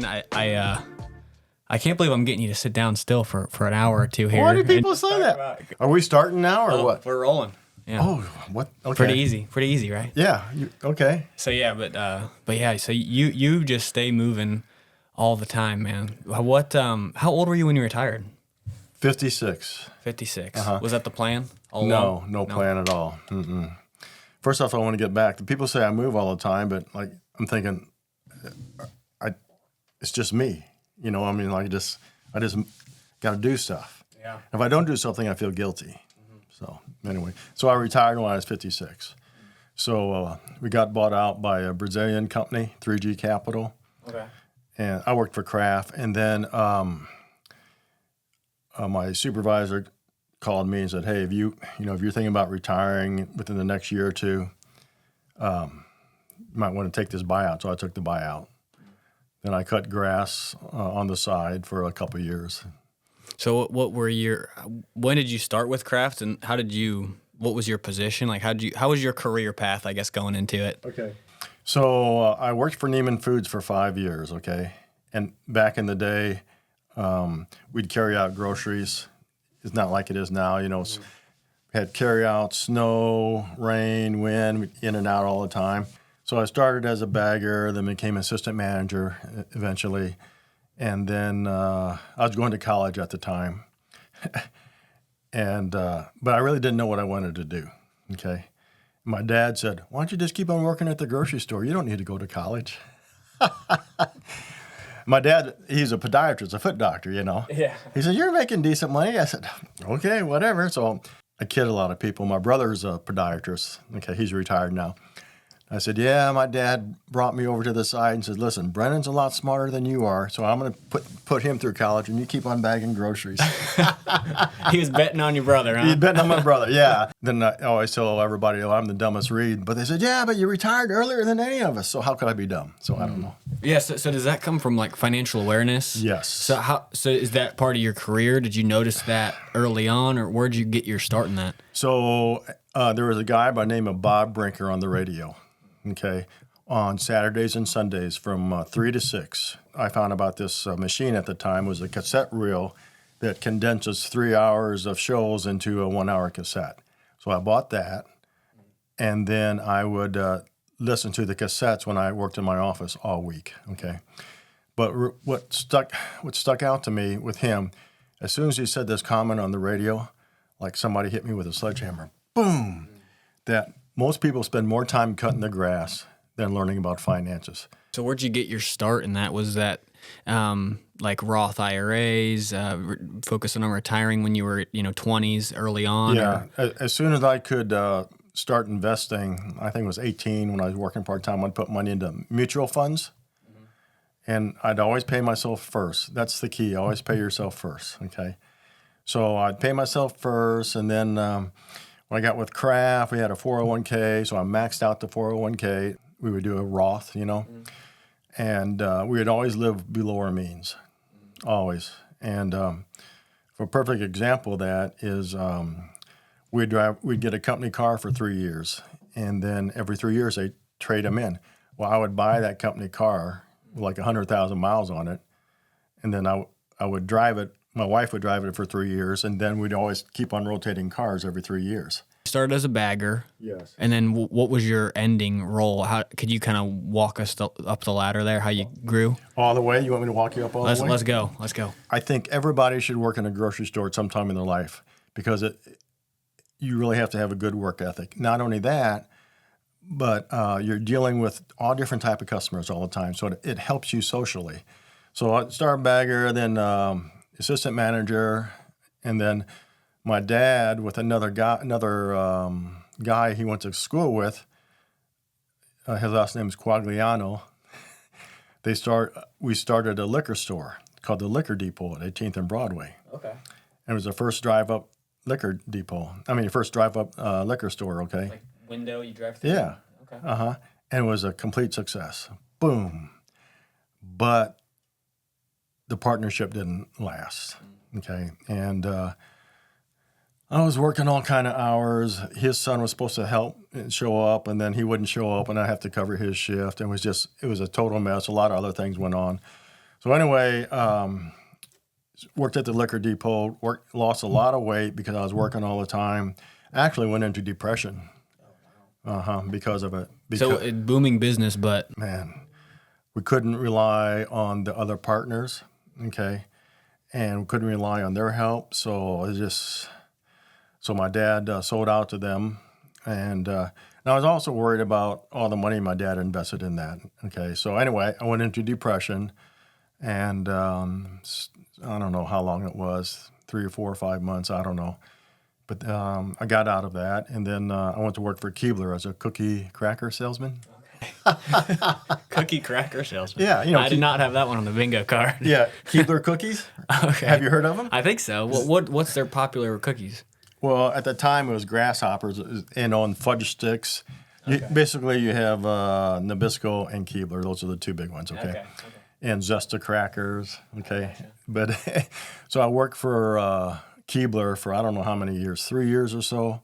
Brian, I can't believe I'm getting you to sit down still for an hour or two here. Why do people say that? Are we starting now or what? We're rolling. Yeah. Oh, what? Okay. Pretty easy, right? Yeah. Okay. So yeah, but yeah, so you just stay moving all the time, man. How old were you when you retired? 56. 56. Uh-huh. Was that the plan all along? No plan at all. Mm-mm. First off, I want to get back. The people say I move all the time, but like I'm thinking, it's just me. You know, I mean, like I just got to do stuff. Yeah. If I don't do something, I feel guilty. So anyway, so I retired when I was 56. So we got bought out by a Brazilian company, 3G Capital. Okay. And I worked for Kraft. And then my supervisor called me and said, "Hey, if you're thinking about retiring within the next year or two, you might want to take this buyout." So I took the buyout. Then I cut grass on the side for a couple of years. So when did you start with Kraft, and what was your position? Like how was your career path, I guess, going into it? Okay. So I worked for Neiman Foods for 5 years, okay? And back in the day, we'd carry out groceries. It's not like it is now, you know. We had carry out, snow, rain, wind, in and out all the time. So I started as a bagger, then became assistant manager eventually. And then I was going to college at the time. But I really didn't know what I wanted to do, okay? My dad said, "Why don't you just keep on working at the grocery store? You don't need to go to college." My dad, he's a podiatrist, a foot doctor, you know. Yeah. He said, "You're making decent money." I said, "Okay, whatever." So I kid a lot of people. My brother's a podiatrist. Okay, he's retired now. I said, "Yeah, my dad brought me over to the side and said, 'Listen, Brennan's a lot smarter than you are, so I'm going to put him through college and you keep on bagging groceries.'" He was betting on your brother, huh? He's betting on my brother, yeah. Then I always tell everybody, I'm the dumbest read. But they said, "Yeah, but you retired earlier than any of us, so how could I be dumb?" So I don't know. Yeah, so does that come from like financial awareness? Yes. So is that part of your career? Did you notice that early on, or where'd you get your start in that? So there was a guy by the name of Bob Brinker on the radio, okay, on Saturdays and Sundays from 3 to 6. I found about this machine at the time. It was a cassette reel that condenses 3 hours of shows into a 1-hour cassette. So I bought that, and then I would listen to the cassettes when I worked in my office all week, okay? But what stuck out to me with him, as soon as he said this comment on the radio, like somebody hit me with a sledgehammer, boom, that most people spend more time cutting the grass than learning about finances. So where'd you get your start in that? Was that like Roth IRAs, focusing on retiring when you were 20s early on? Yeah, as soon as I could start investing, I think it was 18 when I was working part-time, I'd put money into mutual funds. And I'd always pay myself first. That's the key. Always pay yourself first, okay? So I'd pay myself first, and then when I got with Kraft, we had a 401k, so I maxed out the 401k. We would do a Roth, and we would always live below our means, always. And for a perfect example of that is we'd get a company car for 3 years, and then every 3 years they trade them in. Well, I would buy that company car with like 100,000 miles on it, and then I would drive it. My wife would drive it for 3 years, and then we'd always keep on rotating cars every 3 years. You started as a bagger. Yes. And then what was your ending role? How could you kind of walk us up the ladder there, how you grew? All the way? You want me to walk you up all the way? Let's go. Let's go. I think everybody should work in a grocery store at some time in their life because you really have to have a good work ethic. Not only that, but you're dealing with all different type of customers all the time, so it helps you socially. So I started bagger, then assistant manager, and then my dad with another guy he went to school with. His last name is Quagliano. We started a liquor store called the Liquor Depot at 18th and Broadway. Okay. And it was the first drive-up liquor depot. First drive-up liquor store. Okay. Like window you drive through? Yeah. Okay. And it was a complete success. Boom. But the partnership didn't last. Okay. And I was working all kind of hours. His son was supposed to help and show up, and then he wouldn't show up, and I have to cover his shift. It was a total mess. A lot of other things went on. So anyway, worked at the liquor depot, lost a lot of weight because I was working all the time. Actually went into depression because of it. So booming business, but Man, we couldn't rely on the other partners, okay? And we couldn't rely on their help. So my dad sold out to them. And I was also worried about all the money my dad invested in that, okay? So anyway, I went into depression. And I don't know how long it was, 3 or 4 or 5 months, I don't know. But I got out of that, and then I went to work for Keebler as a cookie cracker salesman. cookie cracker salesman. Yeah, I did not have that one on the bingo card. Yeah, Keebler cookies. Okay. Have you heard of them? I think so. What's their popular cookies? Well, at the time it was grasshoppers and on fudge sticks. Okay. Basically, you have Nabisco and Keebler. Those are the two big ones, okay? And Zesta crackers, okay? Gotcha. But so I worked for Keebler for I don't know how many years, 3 years or so,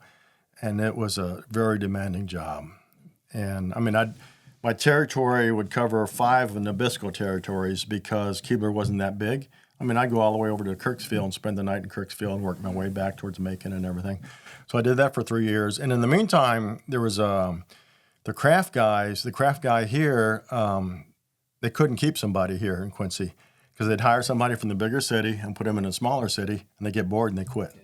and it was a very demanding job. And I mean, my territory would cover 5 Nabisco territories because Keebler wasn't that big. I mean, I'd go all the way over to Kirksville and spend the night in Kirksville and work my way back towards Macon and everything. So I did that for 3 years. And in the meantime, there was the Kraft guys, the Kraft guy here, they couldn't keep somebody here in Quincy because they'd hire somebody from the bigger city and put them in a smaller city, and they get bored and they quit.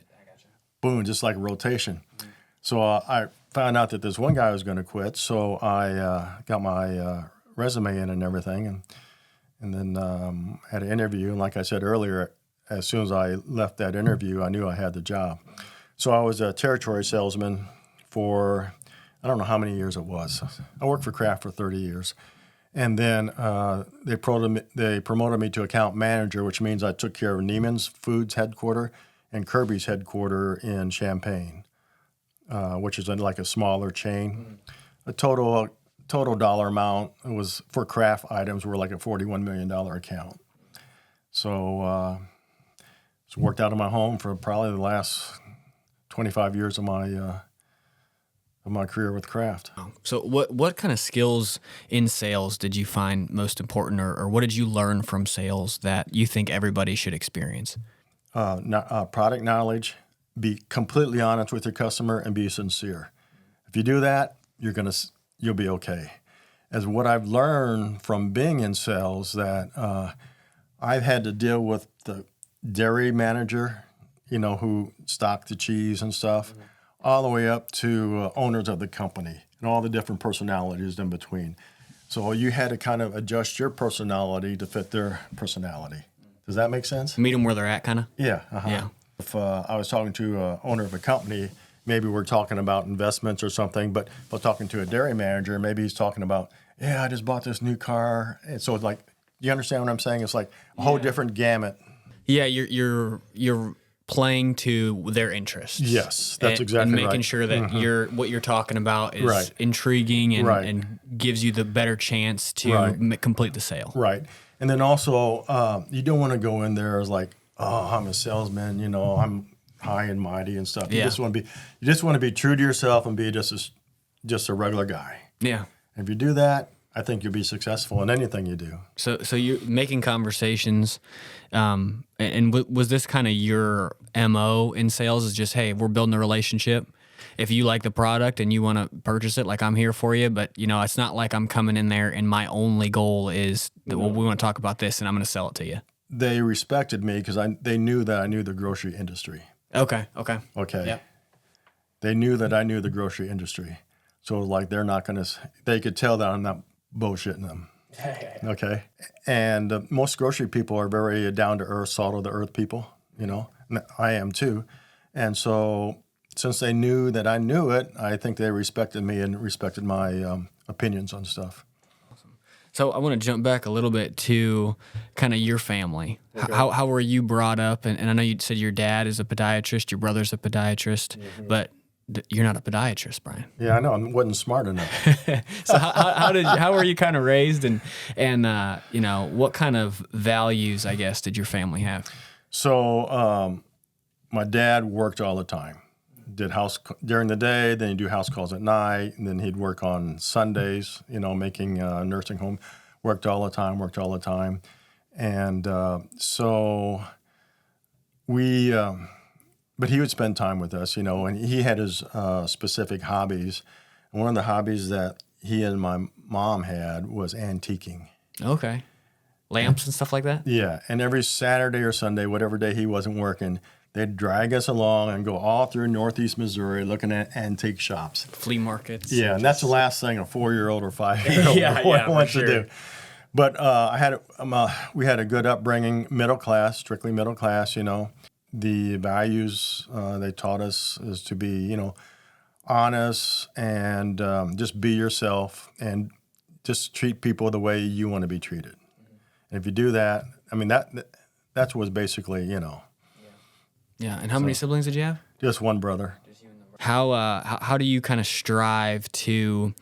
Boom, just like a rotation. Mm-hmm. So I found out that this one guy was going to quit, so I got my resume in and everything, and then had an interview. And like I said earlier, as soon as I left that interview, I knew I had the job. So I was a territory salesman for, I don't know how many years it was. I worked for Kraft for 30 years. And then they promoted me to account manager, which means I took care of Neiman's Foods headquarter and Kirby's headquarter in Champaign, which is like a smaller chain. The total dollar amount was for Kraft items were like a $41 million account. So worked out of my home for probably the last 25 years of my career with Kraft. So what kind of skills in sales did you find most important, or what did you learn from sales that you think everybody should experience? Product knowledge, be completely honest with your customer, and be sincere. If you do that, you'll be okay. As what I've learned from being in sales, that I've had to deal with the dairy manager, who stocked the cheese and stuff, all the way up to owners of the company and all the different personalities in between. So you had to kind of adjust your personality to fit their personality. Does that make sense? Meet them where they're at, kind of? Yeah. Yeah. If I was talking to an owner of a company, maybe we're talking about investments or something, but if I was talking to a dairy manager, maybe he's talking about, I just bought this new car. And so it's like, you understand what I'm saying? It's like a whole different gamut. Yeah, you're playing to their interests. Yes, that's exactly right. And making sure that what you're talking about is intriguing and gives you the better chance to complete the sale. Right. And then also, you don't want to go in there as like, I'm a salesman, I'm high and mighty and stuff. You just want to be true to yourself and be just a regular guy. Yeah. If you do that, I think you'll be successful in anything you do. So you're making conversations, and was this kind of your MO in sales? Is just, hey, we're building a relationship. If you like the product and you want to purchase it, like, I'm here for you. But it's not like I'm coming in there and my only goal is that, well, we want to talk about this and I'm going to sell it to you. They respected me because they knew that I knew the grocery industry. Okay. Yeah. They knew that I knew the grocery industry. So like they could tell that I'm not bullshitting them. Okay. And most grocery people are very down to earth, salt of the earth people, I am too. And so since they knew that I knew it, I think they respected me and respected my opinions on stuff. Awesome. So I want to jump back a little bit to kind of your family. Okay. How were you brought up? And I know you said your dad is a podiatrist, your brother's a podiatrist, but you're not a podiatrist, Brian. Yeah, I know. I wasn't smart enough. So how were you kind of raised, and what kind of values, I guess, did your family have? So my dad worked all the time. Did house during the day, then he'd do house calls at night, and then he'd work on Sundays, making a nursing home. Worked all the time. And so we, but he would spend time with us, and he had his specific hobbies. And one of the hobbies that he and my mom had was antiquing. Okay. Lamps and stuff like that? Yeah. And every Saturday or Sunday, whatever day he wasn't working, they'd drag us along and go all through Northeast Missouri looking at antique shops. Flea markets. Yeah, and that's the last thing a 4-year-old or 5-year-old wants to do. But we had a good upbringing, middle class, strictly middle class, The values they taught us is to be, honest and just be yourself and just treat people the way you want to be treated. And if you do that, I mean, that's what's basically, Yeah, and how many siblings did you have? Just one brother. How do you kind of strive to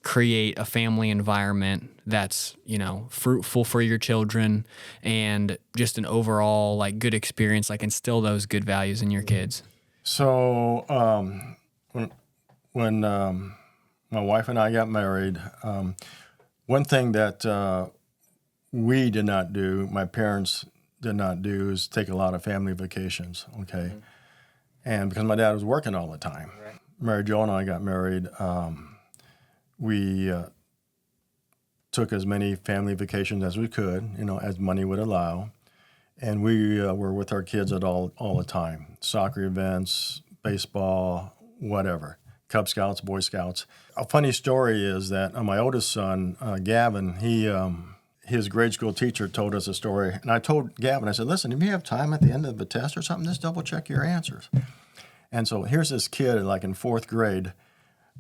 create a family environment that's, fruitful for your children and just an overall like good experience, like instill those good values in your kids? So when my wife and I got married, one thing that we did not do, my parents did not do, is take a lot of family vacations, okay? And because my dad was working all the time. Right. Mary Jo and I got married, we took as many family vacations as we could, as money would allow. And we were with our kids at all the time. Soccer events, baseball, whatever. Cub Scouts, Boy Scouts. A funny story is that my oldest son, Gavin, his grade school teacher told us a story. And I told Gavin, I said, listen, if you have time at the end of the test or something, just double check your answers. And so here's this kid like in 4th grade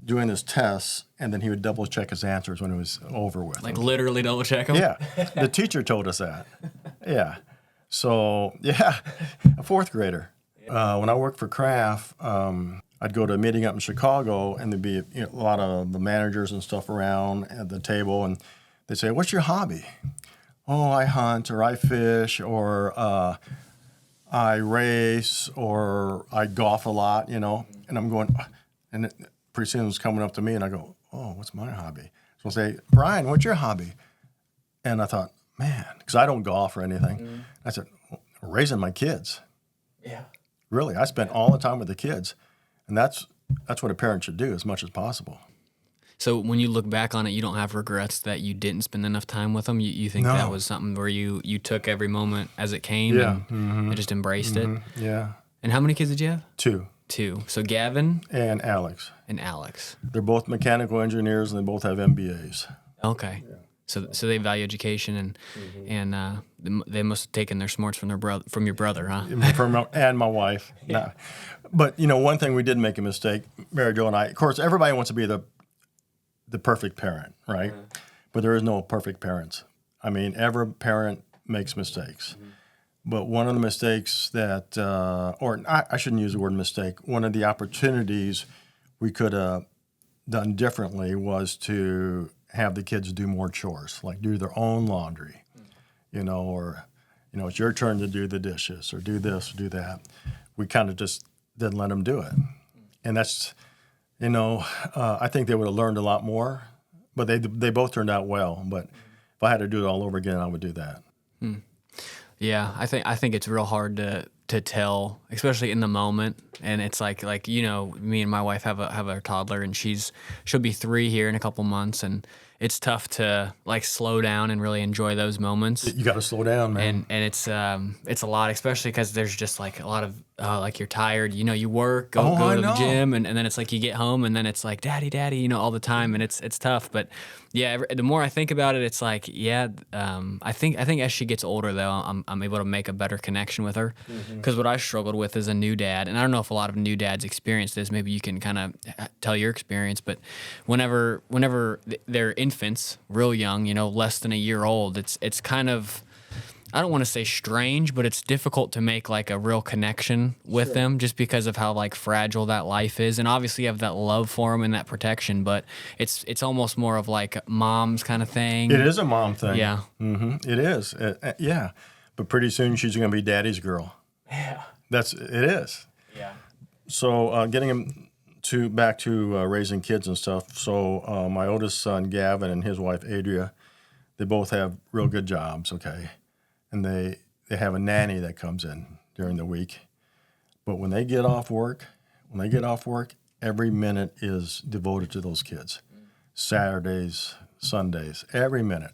doing his tests, and then he would double check his answers when it was over with. Like literally double check them? Yeah. The teacher told us that. Yeah. So, yeah, a 4th grader. When I worked for Kraft, I'd go to a meeting up in Chicago, and there'd be a lot of the managers and stuff around at the table, and they'd say, what's your hobby? Oh, I hunt, or I fish, or I race, or I golf a lot, And I'm going, and pretty soon it was coming up to me, and I go, oh, what's my hobby? So I'll say, Brian, what's your hobby? And I thought, man, because I don't golf or anything. Mm-hmm. I said, raising my kids. Yeah. Really, I spent all the time with the kids. And that's what a parent should do as much as possible. So when you look back on it, you don't have regrets that you didn't spend enough time with them? You think that was something where you took every moment as it came and just embraced it? Yeah. And how many kids did you have? 2. So Gavin? And Alex. They're both mechanical engineers, and they both have MBAs. Okay. Yeah. So they value education, and they must have taken their smarts from your brother, huh? And my wife. Yeah. Nah. But, one thing we did make a mistake, Mary Jo and I, of course, everybody wants to be the perfect parent, right? Mm-hmm. But there is no perfect parents. I mean, every parent makes mistakes. Mm-hmm. But one of the mistakes that, I shouldn't use the word mistake, one of the opportunities we could have done differently was to have the kids do more chores, like do their own laundry, or, it's your turn to do the dishes or do this or do that. We kind of just didn't let them do it. And that's, I think they would have learned a lot more, but they both turned out well. But if I had to do it all over again, I would do that. Yeah, I think it's real hard to tell, especially in the moment. And it's like me and my wife have a toddler, and she'll be 3 here in a couple months, and it's tough to like slow down and really enjoy those moments. You got to slow down, man. And it's a lot, especially because there's just like a lot of like you're tired. You work, go to the gym, and then it's like you get home, and then it's like daddy, all the time, and it's tough. But yeah, the more I think about it, it's like I think as she gets older though, I'm able to make a better connection with her. Because what I struggled with as a new dad, and I don't know if a lot of new dads experience this. Maybe you can kind of tell your experience, but whenever they're infants, real young, less than a year old, it's kind of, I don't want to say strange, but it's difficult to make like a real connection with them just because of how like fragile that life is. And obviously you have that love for them and that protection, but it's almost more of like mom's kind of thing. It is a mom thing. Yeah. Mm-hmm. It is. Yeah. But pretty soon she's going to be daddy's girl. Yeah. It is. Yeah. So getting him back to raising kids and stuff. So my oldest son, Gavin, and his wife, Adria, they both have real good jobs, okay? and they have a nanny that comes in during the week. But when they get off work, every minute is devoted to those kids. Saturdays, Sundays, every minute.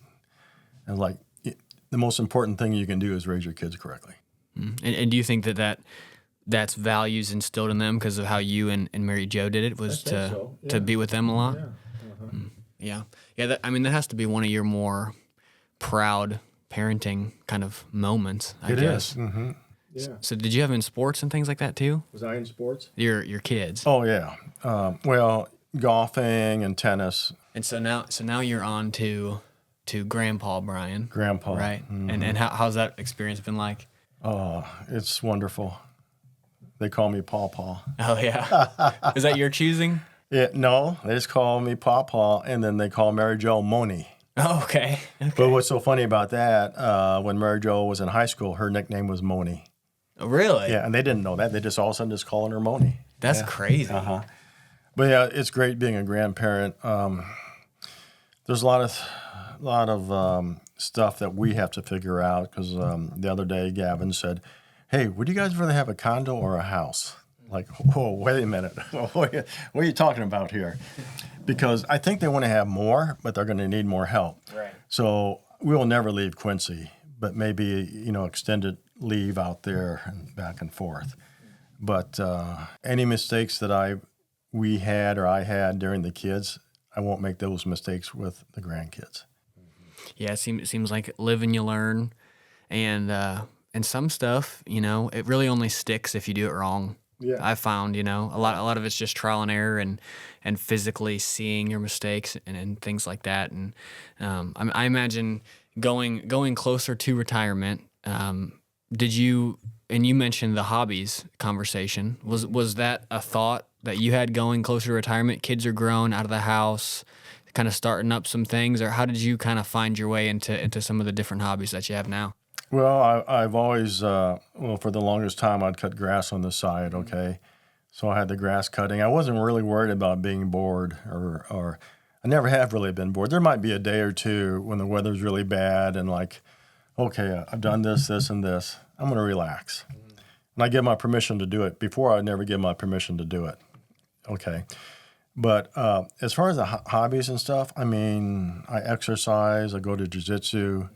And like the most important thing you can do is raise your kids correctly. And do you think that's values instilled in them because of how you and Mary Jo did it, was to be with them a lot? Yeah. That has to be one of your more proud parenting kind of moments, I guess. It is. Mm-hmm. Yeah. So did you have in sports and things like that too? Was I in sports? Your kids. Oh yeah. Well, golfing and tennis. And so now you're on to Grandpa Brian. Grandpa. Right. Mm-hmm. And how's that experience been like? Oh, it's wonderful. They call me Paw Paw. Oh yeah. Is that your choosing? No, they just call me Paw Paw, and then they call Mary Jo Moni. Oh, okay. But what's so funny about that, when Mary Jo was in high school, her nickname was Moni. Oh, really? Yeah, and they didn't know that. They just all of a sudden just calling her Moni. That's crazy. Uh-huh. But yeah, it's great being a grandparent. There's a lot of stuff that we have to figure out because the other day Gavin said, "Hey, would you guys rather have a condo or a house?" Like, whoa, wait a minute. What are you talking about here? Because I think they want to have more, but they're going to need more help. Right. So we will never leave Quincy, but maybe, extended leave out there and back and forth. But any mistakes that I had during the kids, I won't make those mistakes with the grandkids. Yeah, it seems like live and you learn, and some stuff, it really only sticks if you do it wrong. Yeah. I found, a lot of it's just trial and error and physically seeing your mistakes and things like that. And I imagine going closer to retirement. Did you? And you mentioned the hobbies conversation. Was that a thought that you had going closer to retirement? Kids are grown, out of the house, kind of starting up some things, or how did you kind of find your way into some of the different hobbies that you have now? Well, I've always, for the longest time, I'd cut grass on the side, okay? So I had the grass cutting. I wasn't really worried about being bored, or I never have really been bored. There might be a day or two when the weather's really bad and like, okay, I've done this, and this. I'm going to relax. And I give my permission to do it. Before, I'd never give my permission to do it, okay? But as far as the hobbies and stuff, I exercise, I go to Jujitsu,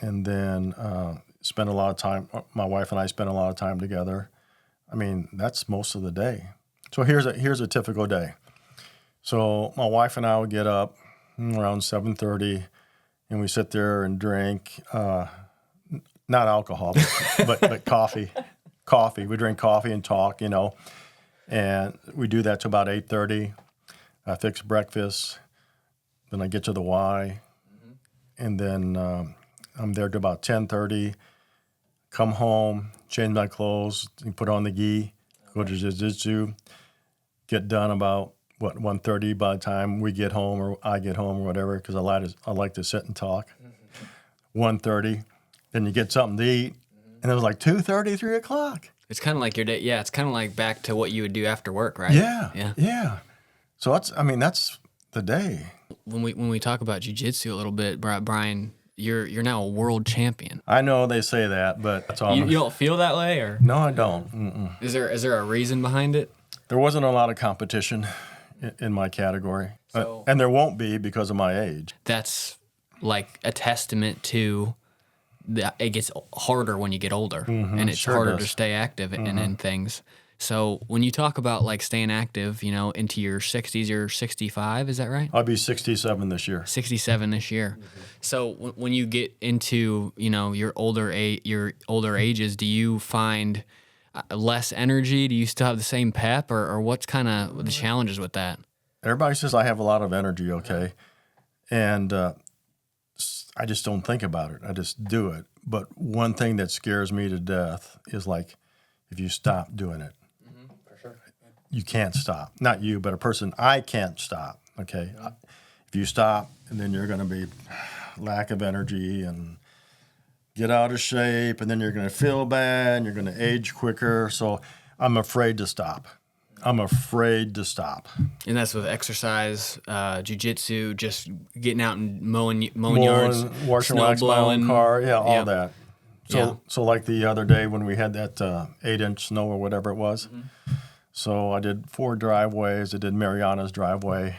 and then spend a lot of time. My wife and I spend a lot of time together. That's most of the day. So here's a typical day. So my wife and I would get up around 7:30, and we sit there and drink, not alcohol, but coffee. Coffee. We drink coffee and talk, and we do that to about 8:30. I fix breakfast. Then I get to the Y, and then I'm there to about 10:30, come home, change my clothes, and put on the gi, go to Jiu-Jitsu, get done about, 1:30 by the time we get home or I get home or whatever, because I like to sit and talk. 1:30, then you get something to eat, and it was like 2:30, 3 o'clock. It's kind of like your day. Yeah, it's kind of like back to what you would do after work, right? Yeah. So that's the day. When we talk about jiu-jitsu a little bit, Brian, you're now a world champion. I know they say that, but that's all. You don't feel that way, or? No, I don't. Mm-mm. Is there a reason behind it? There wasn't a lot of competition in my category, and there won't be because of my age. That's like a testament to it gets harder when you get older, and it's harder to stay active in things. So when you talk about like staying active, into your 60s or 65, is that right? I'll be 67 this year. 67 this year. So when you get into, your older ages, do you find less energy? Do you still have the same pep, or what's kind of the challenges with that? Everybody says I have a lot of energy, okay? And I just don't think about it. I just do it. But one thing that scares me to death is like if you stop doing it. For sure. You can't stop. Not you, but a person. I can't stop, okay? If you stop, and then you're going to be lack of energy and get out of shape, and then you're going to feel bad, and you're going to age quicker. So I'm afraid to stop. I'm afraid to stop. And that's with exercise, jujitsu, just getting out and mowing yards, washing snow wax my own blowing. car, all Yep. that. So, Yeah. so like the other day when we had that 8-inch snow or whatever it was. So I did 4 driveways. I did Mariana's driveway.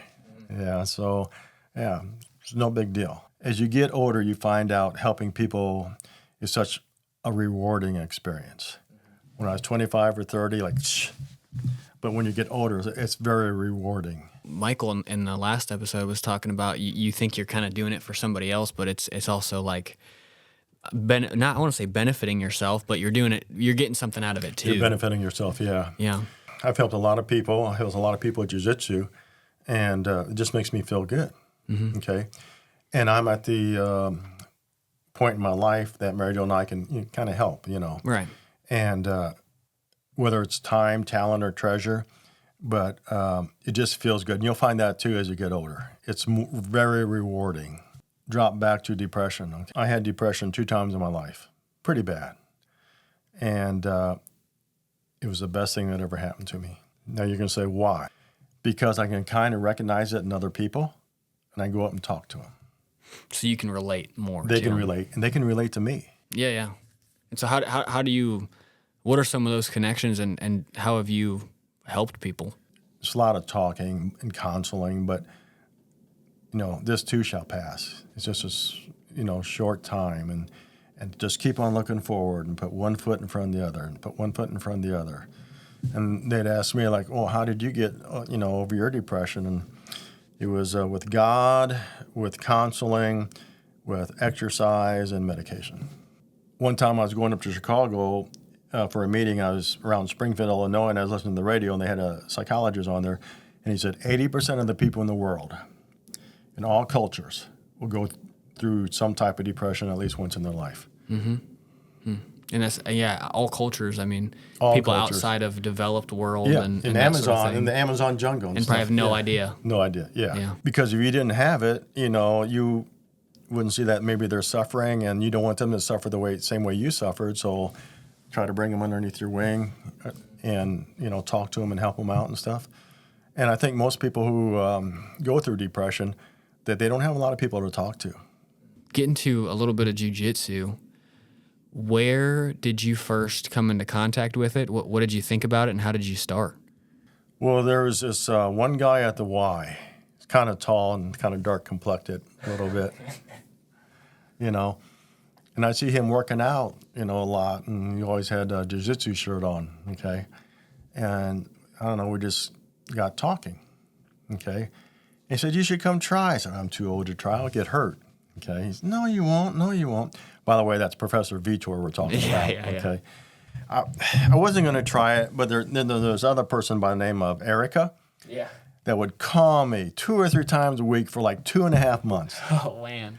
Yeah. So, yeah, it's no big deal. As you get older, you find out helping people is such a rewarding experience. When I was 25 or 30, like, shh. But when you get older, it's very rewarding. Michael in the last episode was talking about you think you're kind of doing it for somebody else, but it's also like not I want to say benefiting yourself, but you're doing it. You're getting something out of it too. You're benefiting yourself, yeah. Yeah. I've helped a lot of people. I helped a lot of people with Jiu-Jitsu, and it just makes me feel good. Okay, and I'm at the point in my life that Mary Jo and I can kind of help. Right. And whether it's time, talent, or treasure, but it just feels good. And you'll find that too as you get older. It's very rewarding. Drop back to depression. Okay. I had depression 2 times in my life, pretty bad. And it was the best thing that ever happened to me. Now you're going to say, why? Because I can kind of recognize it in other people, and I go up and talk to them. So you can relate more. They can relate, and they can relate to me. Yeah, yeah. And so how do you, what are some of those connections, and how have you helped people? It's a lot of talking and counseling, but, this too shall pass. It's just a, short time, and just keep on looking forward and put one foot in front of the other and put one foot in front of the other. And they'd ask me, like, well, how did you get, over your depression? And it was with God, with counseling, with exercise, and medication. One time I was going up to Chicago for a meeting. I was around Springfield, Illinois, and I was listening to the radio, and they had a psychologist on there. And he said 80% of the people in the world, in all cultures, will go through some type of depression at least once in their life. And that's all cultures. I mean, All people cultures. outside of developed world and in that Amazon, sort of thing. in the Amazon jungle, And probably have no idea. No idea. Yeah. Yeah. Because if you didn't have it, you wouldn't see that maybe they're suffering, and you don't want them to suffer the same way you suffered. So try to bring them underneath your wing, and talk to them and help them out and stuff. And I think most people who go through depression, that they don't have a lot of people to talk to. Get into a little bit of jiu-jitsu. Where did you first come into contact with it? What did you think about it, and how did you start? Well, there was this one guy at the Y. He's kind of tall and kind of dark complected a little bit, And I see him working out, a lot, and he always had a jiu-jitsu shirt on, okay? And I don't know, we just got talking, okay? He said, you should come try. I said, I'm too old to try. I'll get hurt, okay? He said, no, you won't. No, you won't. By the way, that's Professor Vitor we're talking about, okay? I wasn't going to try it, but then there was another person by the name of Erica that would call me 2 or 3 times a week for like 2.5 months. Oh, man.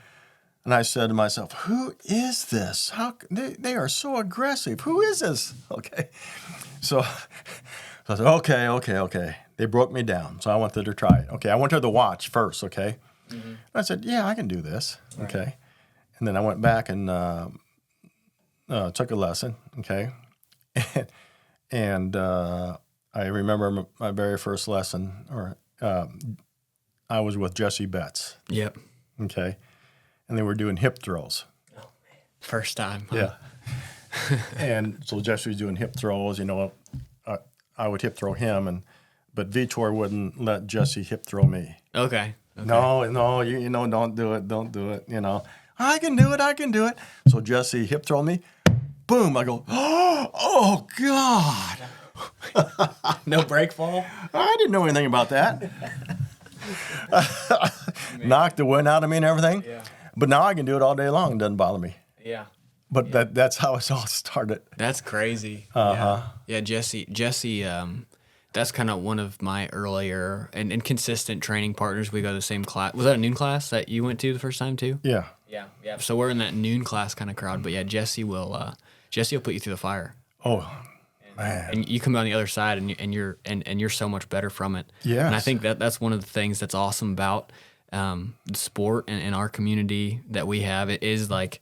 And I said to myself, who is this? They are so aggressive. Who is this? Okay. So I said, okay. They broke me down, so I wanted to try it. Okay, I went to the watch first, okay? And I said, yeah, I can do this, okay? And then I went back and took a lesson, okay? And I remember my very first lesson, I was with Jesse Betts. Yep. Okay. And they were doing hip throws. Oh, man. First time. Huh? Yeah. And so Jesse was doing hip throws, I would hip throw him, but Vitor wouldn't let Jesse hip throw me. Okay. No, don't do it, I can do it. So Jesse hip throw me, boom, I go, oh God. No break fall? I didn't know anything about that. Knocked the wind out of me and everything. Yeah. But now I can do it all day long. It doesn't bother me. Yeah. But that's how it all started. That's crazy. Uh-huh. Yeah, Jesse, that's kind of one of my earlier and consistent training partners. We go to the same class. Was that a noon class that you went to the first time too? Yeah. Yeah. So we're in that noon class kind of crowd. But yeah, Jesse will put you through the fire. Oh, man. And you come on the other side, and you're so much better from it. Yes. And I think that's one of the things that's awesome about the sport and our community that we have. It is like,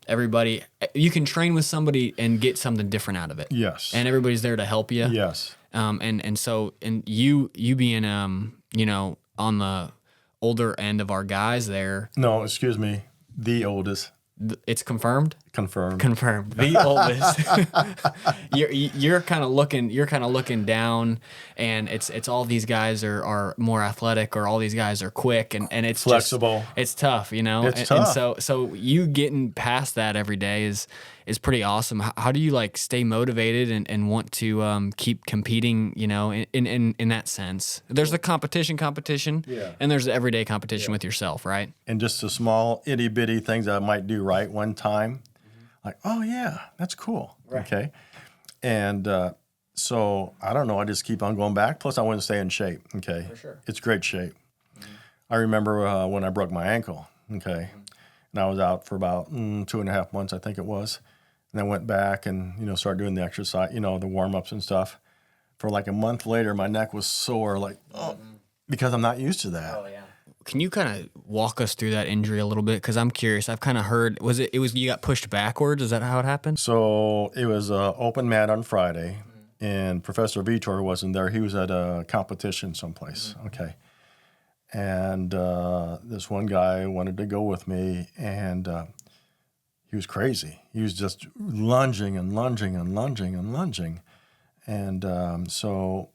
everybody, you can train with somebody and get something different out of it. Yes. And everybody's there to help you. Yes. And so you being you know, on the older end of our guys there. No, excuse me, the oldest. It's confirmed. Confirmed. The oldest. you're kind of looking down, and it's all these guys are more athletic, or all these guys are quick, and it's flexible. Just, it's tough, you know. It's tough. And so you getting past that every day is pretty awesome. How do you like stay motivated and want to keep competing? You know, in that sense, there's the competition, Yeah. and there's the everyday competition with yourself, right? And just the small itty bitty things that I might do right one time, like, oh yeah, that's cool. Right. Okay, and so I don't know. I just keep on going back. Plus, I want to stay in shape. Okay, For sure. It's great shape. I remember when I broke my ankle. Okay, and I was out for about 2.5 months, I think it was. And I went back and, started doing the exercise, the warm-ups and stuff. For like a month later, my neck was sore, because I'm not used to that. Oh, yeah. Can you kind of walk us through that injury a little bit? Because I'm curious. I've kind of heard, you got pushed backwards? Is that how it happened? So it was an open mat on Friday, and Professor Vitor wasn't there. He was at a competition someplace. Okay. And this one guy wanted to go with me, and he was crazy. He was just lunging and lunging and lunging and lunging. And so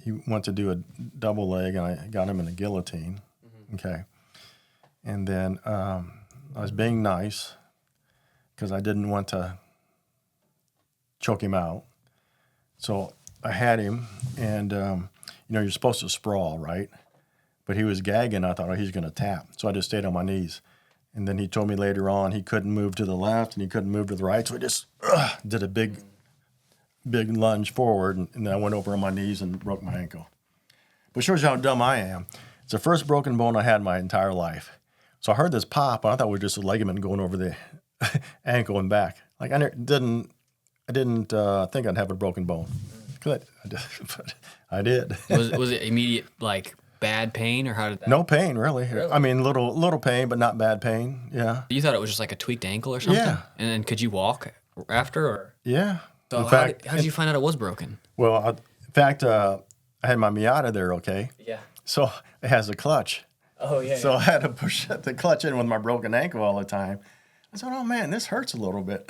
he went to do a double leg, and I got him in a guillotine. Okay. And then I was being nice because I didn't want to choke him out. So I had him, and, you're supposed to sprawl, right? But he was gagging. I thought, oh, he's going to tap. So I just stayed on my knees. And then he told me later on he couldn't move to the left and he couldn't move to the right. So I just did a big lunge forward. And then I went over on my knees and broke my ankle. But shows you how dumb I am. It's the first broken bone I had in my entire life. So I heard this pop, and I thought it was just a ligament going over the ankle and back. Like I didn't think I'd have a broken bone. Good, but I did. Was it immediate, like, bad pain, or how did that? No pain, really. I mean, little pain, but not bad pain. Yeah. You thought it was just like a tweaked ankle or something? Yeah. And then could you walk after, or? Yeah. So how did you find out it was broken? Well, in fact, I had my Miata there, okay? Yeah. So it has a clutch. Oh, yeah. So I had to push the clutch in with my broken ankle all the time. I said, oh, man, this hurts a little bit.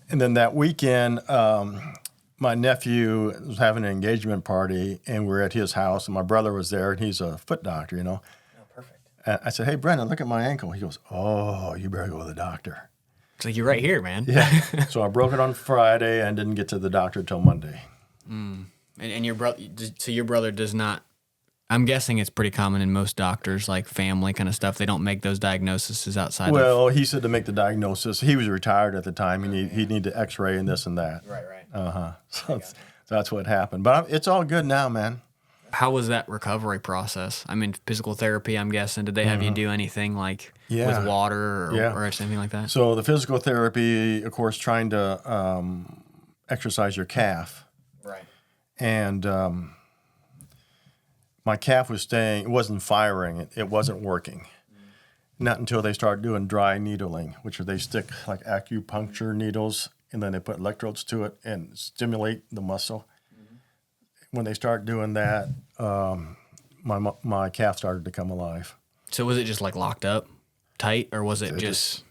And then that weekend, my nephew was having an engagement party, and we were at his house, and my brother was there, and he's a foot doctor, Oh, perfect. And I said, hey, Brendan, look at my ankle. He goes, oh, you better go to the doctor. It's like, you're right here, man. Yeah. So I broke it on Friday and didn't get to the doctor until Monday. And your brother, so your brother does not, I'm guessing it's pretty common in most doctors, like family kind of stuff. They don't make those diagnoses outside Well, he said to make the diagnosis. He was retired at the time. He'd need to x-ray and this and that. Right. So that's what happened. But it's all good now, man. How was that recovery process? I mean, physical therapy, I'm guessing. Did they have you do anything like with water or anything like that? So the physical therapy, of course, trying to exercise your calf. Right. And my calf was staying, it wasn't firing, it wasn't working. Not until they started doing dry needling, which they stick like acupuncture needles, and then they put electrodes to it and stimulate the muscle. When they start doing that, my calf started to come alive. So was it just like locked up tight, or was it just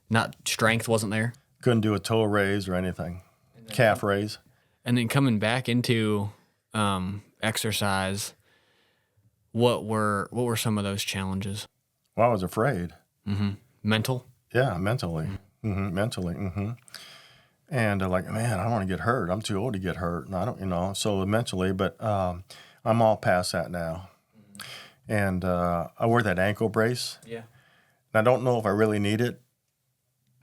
not, strength wasn't there? Couldn't do a toe raise or anything, calf raise. And then coming back into exercise, what were some of those challenges? Well, I was afraid. Mental? Yeah, mentally. Mentally. And like, man, I don't want to get hurt. I'm too old to get hurt. And I don't, so mentally, but I'm all past that now. And I wear that ankle brace. Yeah. And I don't know if I really need it,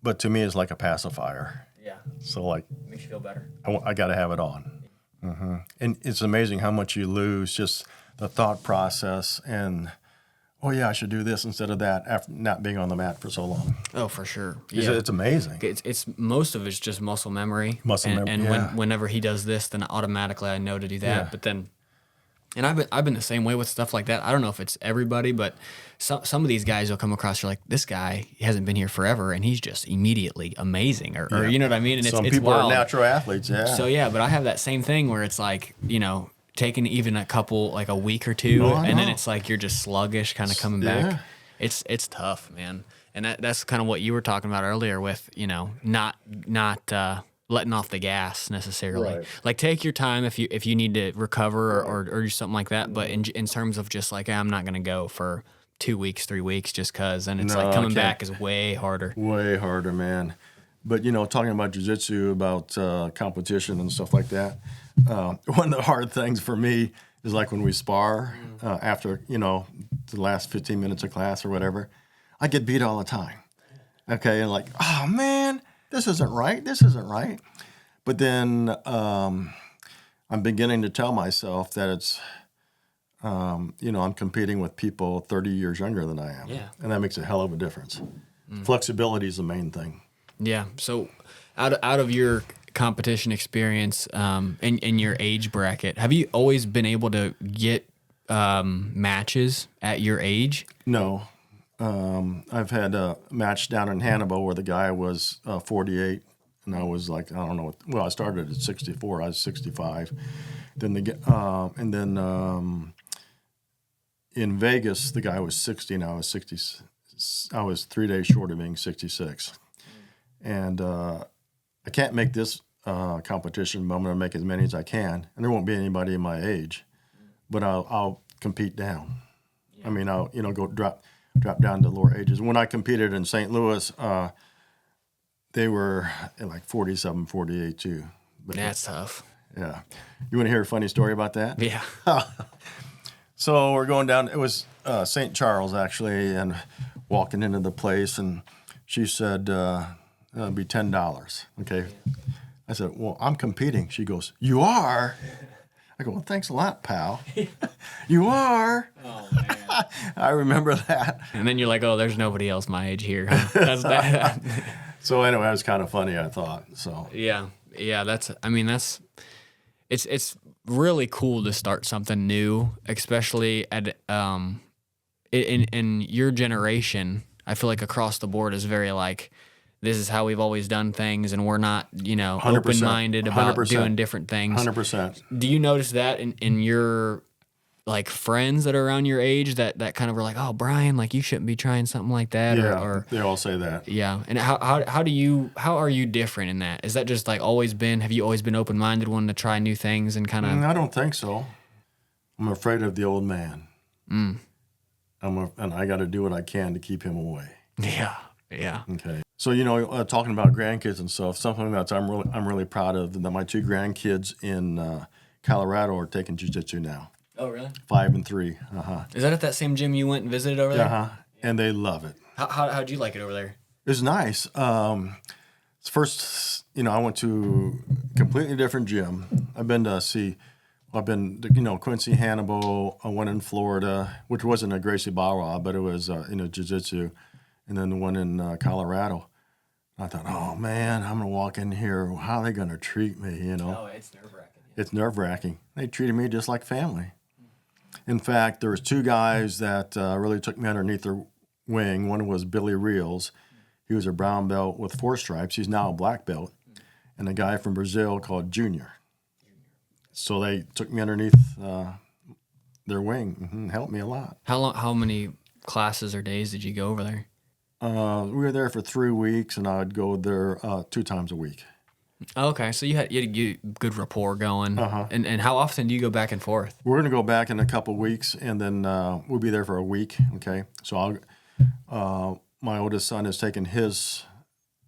but to me, it's like a pacifier. Yeah. So like, Makes you feel better. I got to have it on. And it's amazing how much you lose, just the thought process and, oh yeah, I should do this instead of that after not being on the mat for so long. Oh, for sure. It's amazing. It's most of it's just muscle memory. Muscle memory, And yeah. whenever he does this, then automatically I know to do that. Yeah. But then And I've been the same way with stuff like that. I don't know if it's everybody, but some of these guys you'll come across, you're like, this guy hasn't been here forever, and he's just immediately amazing, or you know what I mean? And Some it's people wild. are natural athletes, yeah. So yeah, but I have that same thing where it's like, taking even a couple, like a week or two, and then it's like you're just sluggish, kind of coming back. It's tough, man. And that's kind of what you were talking about earlier with, not letting off the gas necessarily. Right. Like take your time if you need to recover or do something like that. But in terms of just like, I'm not going to go for 2 weeks, 3 weeks just because, and it's like coming back is way harder. Way harder, man. But, talking about jiu-jitsu, about competition and stuff like that, one of the hard things for me is like when we spar after, the last 15 minutes of class or whatever, I get beat all the time. Okay, and like, oh, man, this isn't right. But then I'm beginning to tell myself that it's, I'm competing with people 30 years younger than I am. Yeah. And that makes a hell of a difference. Flexibility is the main thing. Yeah. So out of your competition experience in your age bracket, have you always been able to get matches at your age? No. I've had a match down in Hannibal where the guy was 48, and I was like, I don't know. Well, I started at 64. I was 65. Then in Vegas, the guy was 60, and I was 60. I was 3 days short of being 66. And I can't make this competition, but I'm going to make as many as I can. And there won't be anybody in my age, but I'll compete down. Yeah. I mean, I'll go drop down to lower ages. When I competed in St. Louis, they were at like 47, 48 too. But that's tough. Yeah. You want to hear a funny story about that? Yeah. So we're going down. It was St. Charles actually, and walking into the place, and she said, "It'll be $10." Okay. I said, "Well, I'm competing." She goes, "You are?" I go, "Well, thanks a lot, pal." "You are?" Oh, man. I remember that. And then you're like, "Oh, there's nobody else my age here." Huh? That's that. So anyway, it was kind of funny, I thought. So yeah. It's really cool to start something new, especially at in your generation. I feel like across the board is very like, this is how we've always done things, and we're not, 100%, open-minded about 100%, doing different things. 100%. Do you notice that in your like friends that are around your age that kind of are like, "Oh, Brian, like you shouldn't be trying something like that"? Yeah, or they all say that. Yeah. And how are you different in that? Is that just like have you always been open-minded, wanting to try new things and kind of? I don't think so. I'm afraid of the old man. And I got to do what I can to keep him away. Yeah. Yeah. Okay. So talking about grandkids and stuff, something that I'm really proud of, that my 2 grandkids in Colorado are taking jiu-jitsu now. Oh, really? 5 and 3. Is that at that same gym you went and visited over there? Yeah. And they love it. How'd you like it over there? It was nice. First, I went to a completely different gym. I've been to Quincy, Hannibal, one in Florida, which wasn't a Gracie Barra, but it was, jiu-jitsu, and then the one in Colorado. I thought, oh, man, I'm going to walk in here. How are they going to treat me, Oh, it's nerve-wracking. It's nerve-wracking. They treated me just like family. In fact, there was 2 guys that really took me underneath their wing. One was Billy Reels. He was a brown belt with 4 stripes. He's now a black belt. And a guy from Brazil called Junior. So they took me underneath their wing. Helped me a lot. How many classes or days did you go over there? We were there for 3 weeks, and I would go there 2 times a week. Okay, so you had good rapport going. And how often do you go back and forth? We're going to go back in a couple weeks, and then we'll be there for a week. Okay, so my oldest son has taken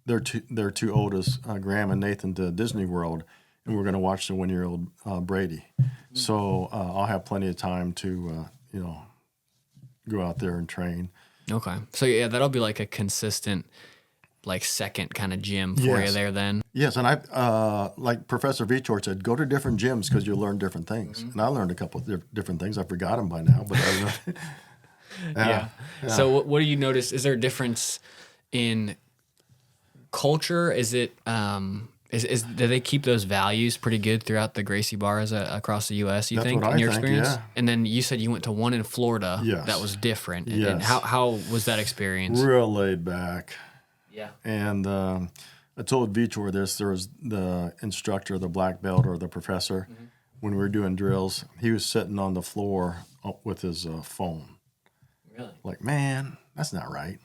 their two oldest, Graham and Nathan, to Disney World, and we're going to watch the 1-year-old Brady. So I'll have plenty of time to go out there and train. Okay, so yeah, that'll be like a consistent, like second kind of gym for you there then. Yes, and I like Professor Vitor said, go to different gyms because you'll learn different things. And I learned a couple of different things. I forgot them by now, but yeah. So what do you notice? Is there a difference in culture? Is it Do they keep those values pretty good throughout the Gracie bars across the U.S., you That's think, what in I your think, experience? yeah. And then you said you went to one in Florida Yes. that was different. And Yes. how was that experience? Real laid back. Yeah. And I told Vitor this. There was the instructor, the black belt or the professor, when we were doing drills, he was sitting on the floor with his phone. Really? Like, man, that's not right.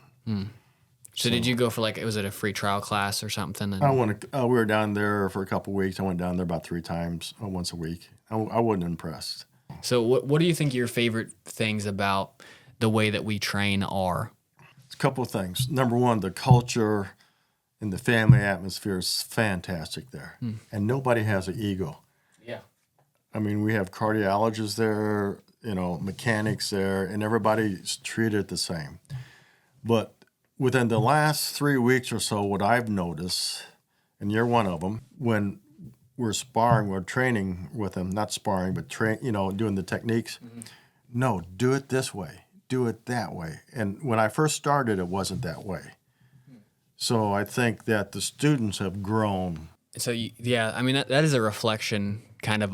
So did you go for was it a free trial class or something? And I went. We were down there for a couple of weeks. I went down there about 3 times, once a week. I wasn't impressed. So what do you think your favorite things about the way that we train are? A couple of things. Number one, the culture and the family atmosphere is fantastic there, and nobody has an ego. Yeah. I mean, we have cardiologists there, mechanics there, and everybody's treated the same. But within the last 3 weeks or so, what I've noticed, and you're one of them, when we're sparring, we're training with them, not sparring, but doing the techniques. No, do it this way, do it that way. And when I first started, it wasn't that way. So I think that the students have grown. So I mean that is a reflection kind of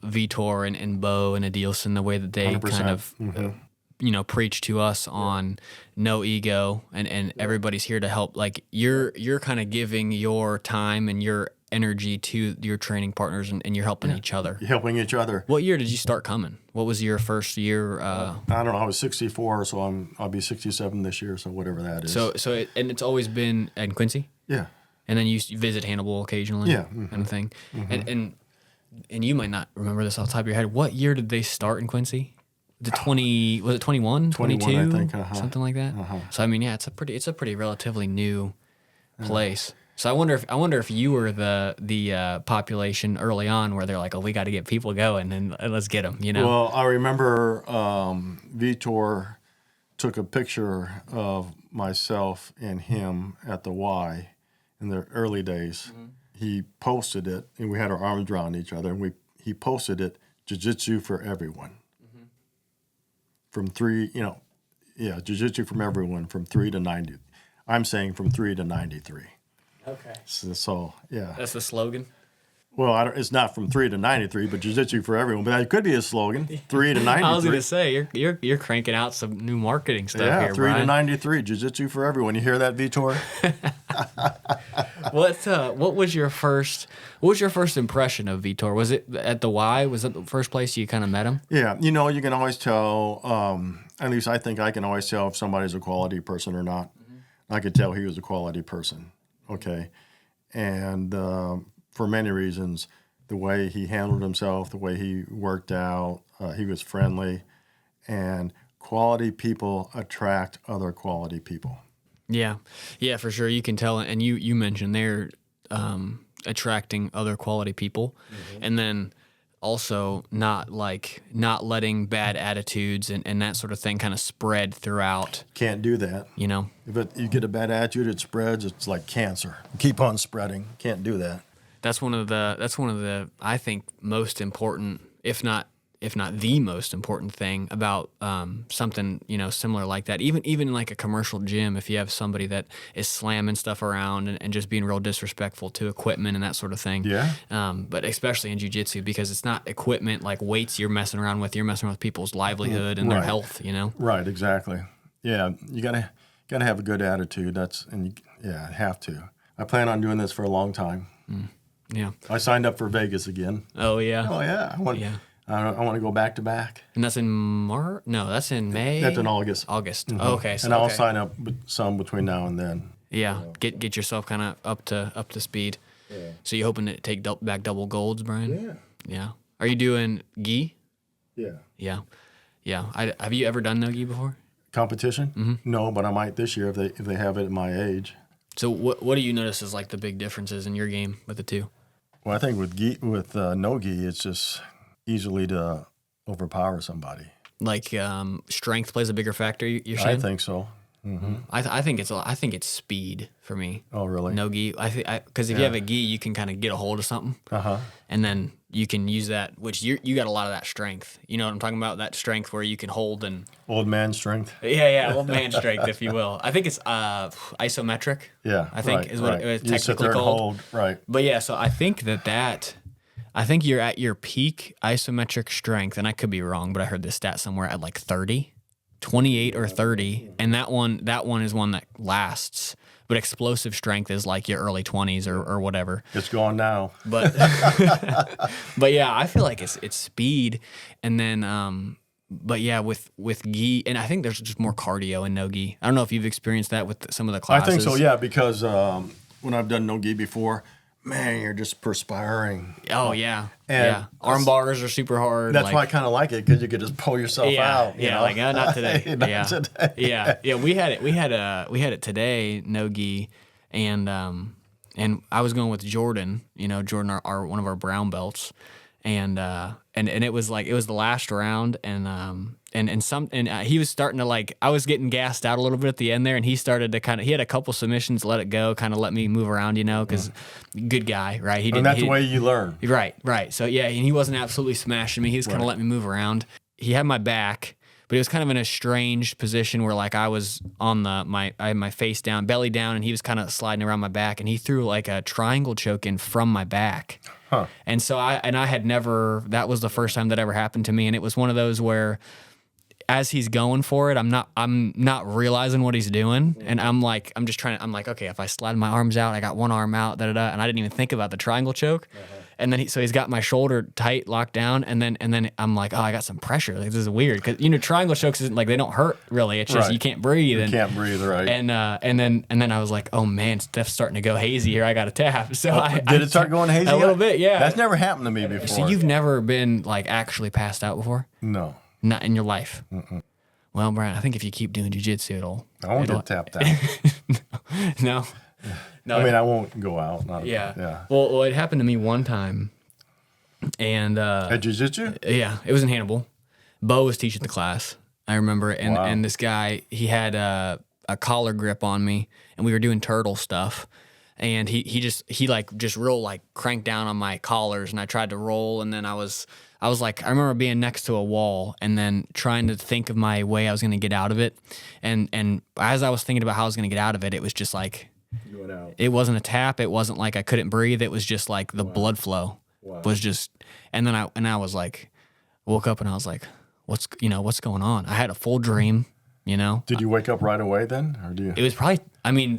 Vitor and Bo and Adilson, the way that they 100%. kind of preach to us on no ego and everybody's here to help. Like you're kind of giving your time and your energy to your training partners and you're helping each other. Helping each other. What year did you start coming? What was your first year? I don't know. I was 64, so I'll be 67 this year, so whatever that is. And it's always been in Quincy? Yeah. And then you visit Hannibal occasionally? Yeah. Kind of thing. And you might not remember this off the top of your head. What year did they start in Quincy? Was it 21, 22? I think, something like that. So I mean, yeah, it's a pretty relatively new place. So I wonder if you were the population early on where they're like, oh, we got to get people going and let's get them. Well, I remember Vitor took a picture of myself and him at the Y in the early days. He posted it, and we had our arms around each other, and he posted it, Jiu-Jitsu for everyone. From 3, Jiu-Jitsu from everyone from 3 to 90. I'm saying from 3 to 93. Okay. So yeah. That's the slogan? Well, it's not from 3 to 93, but Jiu-Jitsu for everyone. But that could be a slogan, 3 to 93. I was going to say, you're cranking out some new marketing stuff here, 3 Brian. to 93, Jiu-Jitsu for everyone. You hear that, Vitor? What was your first impression of Vitor? Was it at the Y? Was that the first place you kind of met him? Yeah, you can always tell, at least I think I can always tell if somebody's a quality person or not. I could tell he was a quality person, okay? And for many reasons, the way he handled himself, the way he worked out, he was friendly, and quality people attract other quality people. Yeah, for sure. You can tell, and you mentioned they're attracting other quality people, and then also not letting bad attitudes and that sort of thing kind of spread throughout. Can't do that. If you get a bad attitude, it spreads. It's like cancer. Keep on spreading. Can't do that. That's one of the I think most important, if not the most important thing about something similar like that. Even like a commercial gym, if you have somebody that is slamming stuff around and just being real disrespectful to equipment and that sort of thing. Yeah. But especially in jiu-jitsu, because it's not equipment like weights you're messing around with. You're messing with people's livelihood and their health. Right. Exactly. Yeah. You gotta have a good attitude. Have to. I plan on doing this for a long time. Yeah. I signed up for Vegas again. Oh yeah. Oh yeah. I want to go back to back. And that's in March? No, that's in May. That's in August. August. Oh, okay. And I'll sign up with some between now and then. Yeah. Get yourself kind of up to speed. Yeah. So you hoping to take back double golds, Brian? Yeah. Yeah. Are you doing gi? Yeah. Yeah. Yeah. Have you ever done no gi before? Competition? No, but I might this year if they have it at my age. So what do you notice as like the big differences in your game with the two? Well, I think with no gi, it's just easily to overpower somebody. Like strength plays a bigger factor. You're saying? I think so. Mm-hmm. I think it's speed for me. Oh, really? No gi. Because if you have a gi, you can kind of get a hold of something. And then you can use that, which you got a lot of that strength. You know what I'm talking about? That strength where you can hold and Old man strength. yeah, old man strength, if you will. I think it's isometric. Yeah, I think right, is what right. it's You sit technically there and called. hold, right. But yeah, so I think I think you're at your peak isometric strength, and I could be wrong, but I heard this stat somewhere at like 30, 28 or 30, and that one is one that lasts. But explosive strength is like your early 20s or whatever. It's gone now. But but yeah, I feel like it's speed, and then but yeah, with gi, and I think there's just more cardio in no gi. I don't know if you've experienced that with some of the classes. I think so, yeah, because when I've done no gi before, man, you're just perspiring. Oh yeah, And yeah. Arm bars are super hard. That's why I kind of like it, because you could just pull yourself out. You know? Like not today. Not today. Yeah. We had it today, no gi, and I was going with Jordan. You know, Jordan, our one of our brown belts, and it was the last round, and he was starting to like, I was getting gassed out a little bit at the end there, and he started to he had a couple submissions, let it go, kind of let me move around, you know, because good guy, right? And that's the way you learn. Right. So yeah, and he wasn't absolutely smashing me. He was kind of letting me move around. He had my back, but he was kind of in a strange position where like I was on I had my face down, belly down, and he was kind of sliding around my back, and he threw like a triangle choke in from my back. Huh. And so I had never, that was the first time that ever happened to me. And it was one of those where as he's going for it, I'm not realizing what he's doing. And I'm like, okay, if I slide my arms out, I got one arm out, and I didn't even think about the triangle choke. And then he's got my shoulder tight, locked down. And then I'm like, oh, I got some pressure. Like, this is weird. Cause triangle chokes isn't like, they don't hurt really. It's just, you can't breathe. You can't breathe, right. And then I was like, oh man, stuff's starting to go hazy here. I got to tap. So did it start going hazy? A little bit, yeah. That's never happened to me before. So you've never been like actually passed out before? No. Not in your life? Mm-mm. Well, Brian, I think if you keep doing jiu-jitsu, I won't get tapped out. No. I mean, I won't go out. Yeah. Well, it happened to me one time. And at jiu-jitsu? Yeah, it was in Hannibal. Bo was teaching the class. I remember it. And this guy, he had a collar grip on me, and we were doing turtle stuff. And he like just real like cranked down on my collars, and I tried to roll, and then I was like, I remember being next to a wall and then trying to think of my way I was going to get out of it. And as I was thinking about how I was going to get out of it, it was just like, it wasn't a tap. It wasn't like I couldn't breathe. It was just like the blood flow was just, and then I was like, woke up and I was like, what's going on? I had a full dream, you know? Did you wake up right away then? Or do you? It was probably,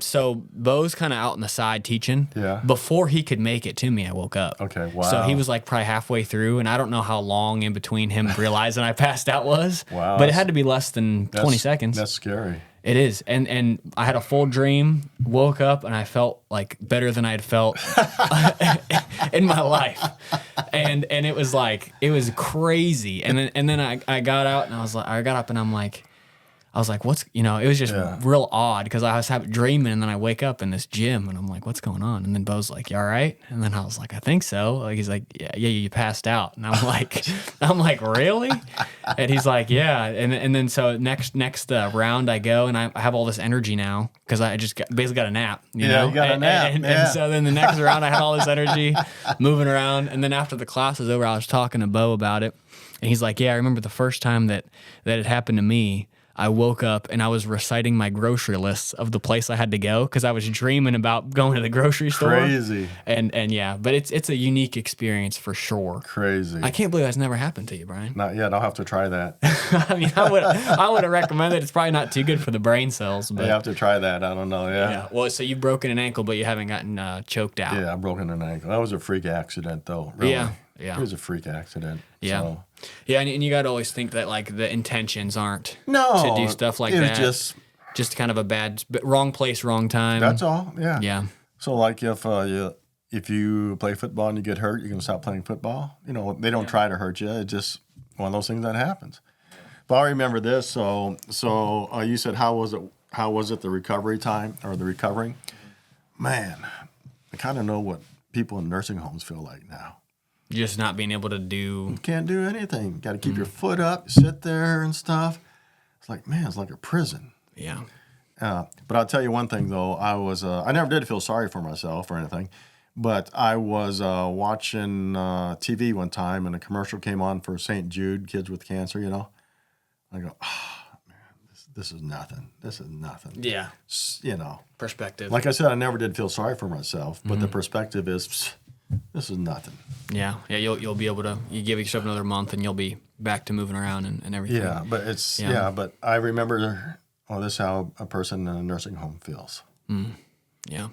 so Bo's kind of out on the side teaching. Yeah. Before he could make it to me, I woke up. Okay, wow. So he was like probably halfway through, and I don't know how long in between him realizing I passed out was. Wow. But it had to be less than 20 seconds. That's scary. It is. And I had a full dream, woke up, and I felt like better than I had felt in my life. And it was like, it was crazy. And then I got out, and I got up, and I was like, what's, it was just real odd because I was dreaming, and then I wake up in this gym, and I'm like, what's going on? And then Bo's like, you all right? And then I was like, I think so. Like, he's like, yeah, you passed out. And I'm like, really? And he's like, yeah. And then so next round I go, and I have all this energy now because I just basically got a nap. You know? You got a nap. And so then the next round I had all this energy moving around. And then after the class was over, I was talking to Bo about it. And he's like, yeah, I remember the first time that it happened to me. I woke up and I was reciting my grocery lists of the place I had to go because I was dreaming about going to the grocery store. Crazy. And yeah, but it's a unique experience for sure. Crazy. I can't believe that's never happened to you, Brian. Not yet. I'll have to try that. I mean, I would have recommended. It's probably not too good for the brain cells. But I have to try that. I don't know. Yeah. Well, so you've broken an ankle, but you haven't gotten choked out. Yeah, I've broken an ankle. That was a freak accident, though. Really. Yeah. It was a freak accident. Yeah. So. Yeah, and you got to always think that like the intentions aren't to do stuff like that. It was just kind of a wrong place, wrong time. That's all. Yeah. Yeah. So like if you play football and you get hurt, you can stop playing football. They don't try to hurt you. It's just one of those things that happens. But I remember this. So you said how was it the recovery time or the recovering? Man, I kind of know what people in nursing homes feel like now. Just not being able to do... You can't do anything. Got to keep your foot up, sit there and stuff. It's like, man, it's like a prison. Yeah. But I'll tell you one thing, though. I never did feel sorry for myself or anything. But I was watching TV one time, and a commercial came on for St. Jude, kids with cancer, you know. I go, this is nothing. This is nothing. Yeah. You know. Perspective. Like I said, I never did feel sorry for myself, but the perspective is, this is nothing. Yeah. You'll be able to, you give yourself another month and you'll be back to moving around and everything. Yeah, but but I remember, this is how a person in a nursing home feels. Yeah.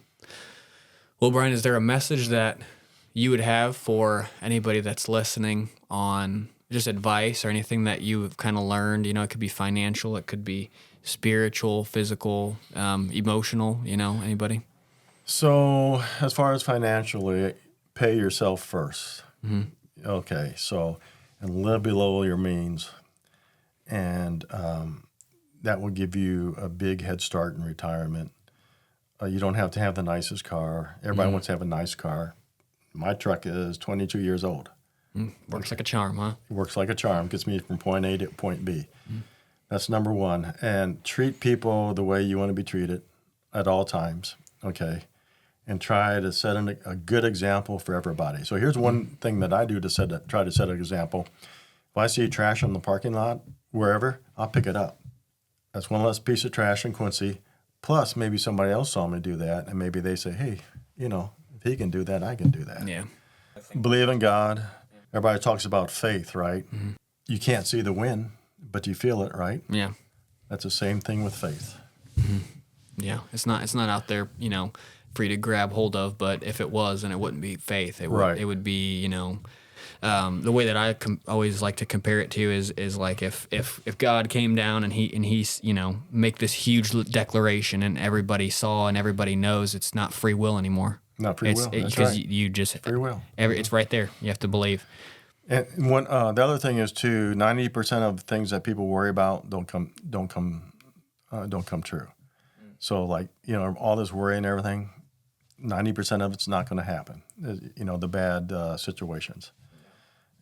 Well, Brian, is there a message that you would have for anybody that's listening on just advice or anything that you've kind of learned? You know, it could be financial, it could be spiritual, physical, emotional, you know, anybody? So as far as financially, pay yourself first. Okay, so, and live below your means. And that will give you a big head start in retirement. You don't have to have the nicest car. Everybody wants to have a nice car. My truck is 22 years old. Works like a charm, huh? It works like a charm. Gets me from point A to point B. That's number one. And treat people the way you want to be treated at all times, okay? And try to set a good example for everybody. So here's one thing that I do to try to set an example. If I see trash in the parking lot, wherever, I'll pick it up. That's one less piece of trash in Quincy. Plus, maybe somebody else saw me do that, and maybe they say, hey, you know, if he can do that, I can do that. Yeah. Believe in God. Everybody talks about faith, right? You can't see the wind, but you feel it, right? Yeah. That's the same thing with faith. Yeah. It's not out there, you know, for you to grab hold of, but if it was, then it wouldn't be faith. It would be, you know, the way that I always like to compare it to is like if God came down and he's, you know, make this huge declaration and everybody saw and everybody knows, it's not free will anymore. Not free will. That's Because right. you just Free will. It's right there. You have to believe. And the other thing is too, 90% of things that people worry about don't come true. So like, you know, all this worry and everything, 90% of it's not going to happen. You know, the bad situations.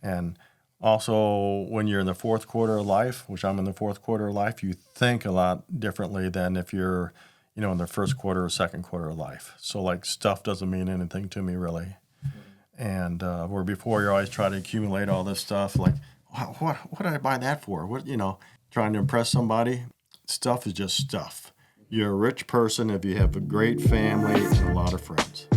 And also, when you're in the fourth quarter of life, which I'm in the fourth quarter of life, you think a lot differently than if you're, you know, in the first quarter or second quarter of life. So, like, stuff doesn't mean anything to me, really. And where before you're always trying to accumulate all this stuff, like, what did I buy that for? What, you know, trying to impress somebody? Stuff is just stuff. You're a rich person if you have a great family and a lot of friends.